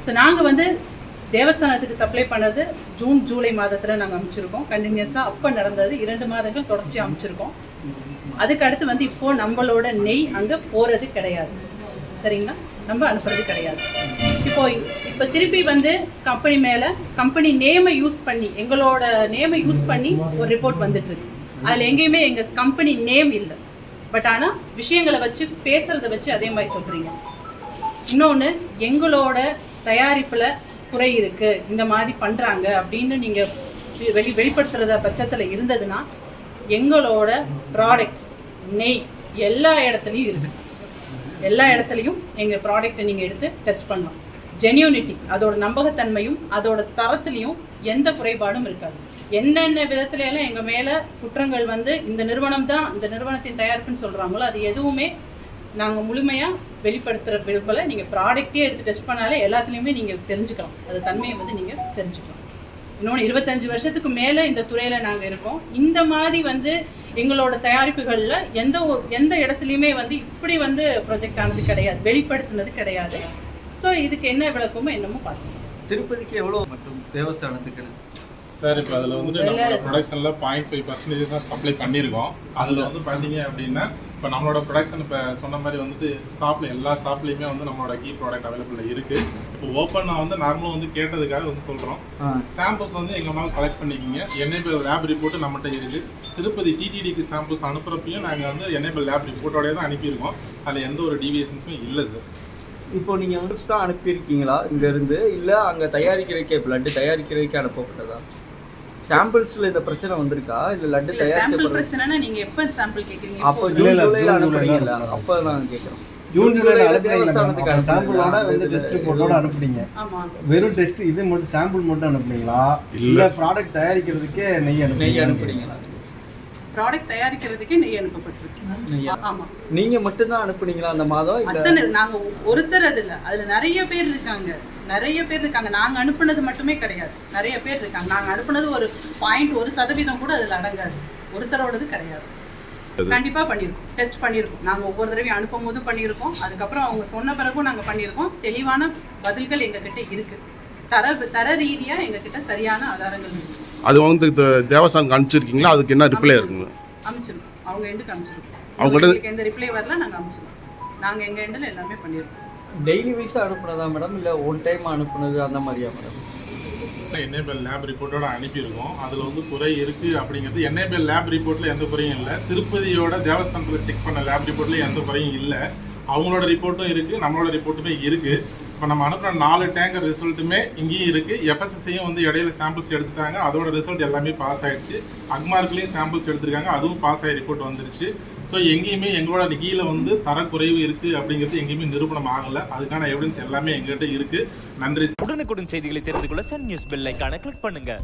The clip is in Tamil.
ஸோ நாங்கள் வந்து தேவஸ்தானத்துக்கு சப்ளை பண்ணது ஜூன் ஜூலை மாதத்தில் நாங்கள் அமைச்சிருக்கோம். கண்டினியூஸாக அப்போ நடந்தது 2 மாதங்கள் தொடர்ச்சியாக அமைச்சிருக்கோம். அதுக்கு அடுத்து வந்து இப்போது நம்மளோட நெய் அங்கே போகிறது கிடையாது, சரிங்களா, நம்ம அனுப்புறது கிடையாது. இப்போ திருப்பி வந்து கம்பெனி மேலே கம்பெனி நேமை யூஸ் பண்ணி, எங்களோட நேமை யூஸ் பண்ணி ஒரு ரிப்போர்ட் வந்துட்டுருக்கு. அதில் எங்கேயுமே எங்கள் கம்பெனி நேம் இல்லை. பட் ஆனால் விஷயங்களை வச்சு பேசுகிறத வச்சு அதே மாதிரி சொல்கிறீங்க. இன்னொன்று, எங்களோட தயாரிப்பில் குறை இருக்குது, இந்த மாதிரி பண்ணுறாங்க அப்படின்னு நீங்கள் வெளிப்படுத்துகிறத பட்சத்தில் இருந்ததுன்னா எங்களோட ப்ராடக்ட்ஸ் நெய் எல்லா இடத்துலையும் இருக்குது. எல்லா இடத்துலையும் எங்கள் ப்ராடக்டை நீங்கள் எடுத்து டெஸ்ட் பண்ணலாம். ஜென்யூனிட்டி, அதோட நம்பகத்தன்மையும் அதோட தரத்துலையும் எந்த குறைபாடும் இருக்காது. என்னென்ன விதத்துல எல்லாம் எங்கள் மேலே குற்றங்கள் வந்து இந்த நிறுவனம் தான் இந்த நிறுவனத்தின் தயாரிப்புன்னு சொல்கிறாங்களோ அது எதுவுமே நாங்கள் முழுமையாக வெளிப்படுத்துகிற விரும்பலை. நீங்கள் ப்ராடக்டே எடுத்து டெஸ்ட் பண்ணாலே எல்லாத்துலேயுமே நீங்கள் தெரிஞ்சுக்கலாம், அது தன்மையை வந்து நீங்கள் தெரிஞ்சுக்கலாம். இன்னொன்று, 25 வருஷத்துக்கு மேலே இந்த துறையில் நாங்கள் இருக்கோம். இந்த மாதிரி வந்து எங்களோட தயாரிப்புகளில் எந்த இடத்துலையுமே வந்து இப்படி வந்து ப்ரொஜெக்ட் ஆனது கிடையாது, வெளிப்படுத்தினது கிடையாது. ஸோ இதுக்கு என்ன விளக்கமோ என்னமோ பார்த்துக்கலாம். திருப்பதிக்கு எவ்வளோ மற்றும் தேவஸ்தானத்துக்கு சார்? இப்போ அதில் வந்துட்டு நம்மளோட ப்ரொடக்ஷனில் 0.5% தான் சப்ளை பண்ணியிருக்கோம். அதில் வந்து பார்த்தீங்க அப்படின்னா இப்போ நம்மளோட ப்ரொடக்ஷன் இப்போ சொன்ன மாதிரி வந்துட்டு ஷாப்பில் எல்லா ஷாப்லேயுமே வந்து நம்மளோட கீ ப்ராடக்ட் அவைலபிளாக இருக்குது. இப்போ ஓப்பனாக வந்து நார்மலாக வந்து கேட்டதுக்காக வந்து சொல்கிறோம். சாம்பிள்ஸ் வந்து எங்கள் மேலே கலெக்ட் பண்ணிக்கிங்க. NABL லேப் ரிப்போர்ட்டு நம்மகிட்ட இருக்குது. திருப்பதி TTDக்கு சாம்பிள்ஸ் அனுப்புகிறப்பையும் நாங்கள் வந்து NABL லேப் ரிப்போர்ட்டோடய தான் அனுப்பியிருக்கோம். அதில் எந்த ஒரு டீவியேஷன்ஸுமே இல்லை சார். இப்போ நீங்கள் வந்து தான் அனுப்பியிருக்கீங்களா இங்கேருந்து, இல்லை அங்கே தயாரிக்கிறதுக்கே பிளட்டு தயாரிக்கிறதுக்கே அனுப்பப்பட்டதா? சாம்பிள்ஸில் இந்த பிரச்சனை வந்திருக்கா, இல்லை லட்டு தயாரிச்ச பிரச்சனைனா நீங்கள் எப்போ சாம்பிள் கேட்குறீங்க? அப்போ ஜூன் ஜூலையில் அனுப்புறீங்களா? அப்போ நான் கேட்குறோம். ஜூன் ஜூலையில் தேவஸ்தானத்துக்கு சாம்பிளோட வந்து டெஸ்ட் ரிப்போர்ட்டோட அனுப்புனீங்க. வெறும் டெஸ்ட் இது மட்டும் சாம்பிள் மட்டும் அனுப்புனீங்களா, இல்லை ப்ராடக்ட் தயாரிக்கிறதுக்கே நெய் அனுப்புறீங்களா? ப்ராடக்ட் தயாரிக்கிறதுக்கே நெய் அனுப்பப்பட்டிருக்கு. ஆமாம். நீங்கள் மட்டும்தான் அனுப்புனீங்களா அந்த மாதம்? அத்தனை நாங்கள் ஒருத்தர் அதில் நிறைய பேர் இருக்காங்க. நாங்கள் அனுப்புனது மட்டுமே கிடையாது, நிறைய பேர் இருக்காங்க. நாங்கள் அனுப்புனது ஒரு 0.1% கூட அதில் அடங்காது, ஒருத்தரோடது கிடையாது. கண்டிப்பாக பண்ணியிருக்கோம், டெஸ்ட் பண்ணியிருக்கோம். நாங்கள் ஒவ்வொரு தடவையும் அனுப்பும் போதும் பண்ணியிருக்கோம். அதுக்கப்புறம் அவங்க சொன்ன பிறகும் நாங்கள் பண்ணியிருக்கோம். தெளிவான பதில்கள் எங்ககிட்ட இருக்குது. தர ரீதியாக எங்ககிட்ட சரியான ஆதாரங்கள் இருக்குது. அது வந்து தேவஸ்தானுக்கு அனுப்பிச்சிருக்கீங்களா? அதுக்கு என்ன ரிப்ளை இருக்குங்க? அமைச்சிருக்கோம், அவங்க எண்டுக்கு அமைச்சிருக்கோம். அவங்களுக்கு எந்த ரிப்ளை வரல, நாங்கள் அமைச்சிருக்கோம். நாங்கள் எங்கள் எண்டில் எல்லாமே பண்ணியிருக்கோம். டெய்லி வைஸாக அனுப்புனதா மேடம், இல்லை ஒன் டைம் அனுப்புனது அந்த மாதிரியா மேடம்? NABL லேப் ரிப்போர்ட்டோட அனுப்பியிருக்கோம். அதில் வந்து குறை இருக்குது அப்படிங்கிறது NABL லேப் ரிப்போர்ட்டில் எந்த குறையும் இல்லை. திருப்பதியோட தேவஸ்தானத்தில் செக் பண்ண லேப் ரிப்போர்ட்லேயும் எந்த குறையும் இல்லை. அவங்களோட ரிப்போர்ட்டும் இருக்குது, நம்மளோட ரிப்போர்ட்டுமே இருக்குது. இப்போ நம்ம அனுப்புகிற 4 டேங்கர் ரிசல்ட்டுமே இங்கேயும் இருக்குது. FSSAயும் வந்து இடையில சாம்பிள்ஸ் எடுத்துட்டாங்க, அதோட ரிசல்ட் எல்லாமே பாஸ் ஆகிடுச்சு. அக்மார்க்லேயும் சாம்பிள்ஸ் எடுத்திருக்காங்க, அதுவும் பாஸ் ஆகி ரிப்போர்ட் வந்துருச்சு. ஸோ எங்கேயுமே எங்களோட கீழே வந்து தரக்குறைவு இருக்குது அப்படிங்கிறது எங்கேயுமே நிரூபணம் ஆகலை. அதுக்கான எவிடன்ஸ் எல்லாமே எங்கள்கிட்ட இருக்குது. நன்றி. உடனுக்குடன் செய்திகளை தெரிந்து கொள்ள சன் நியூஸ் பெல் ஐகானை கிளிக் பண்ணுங்கள்.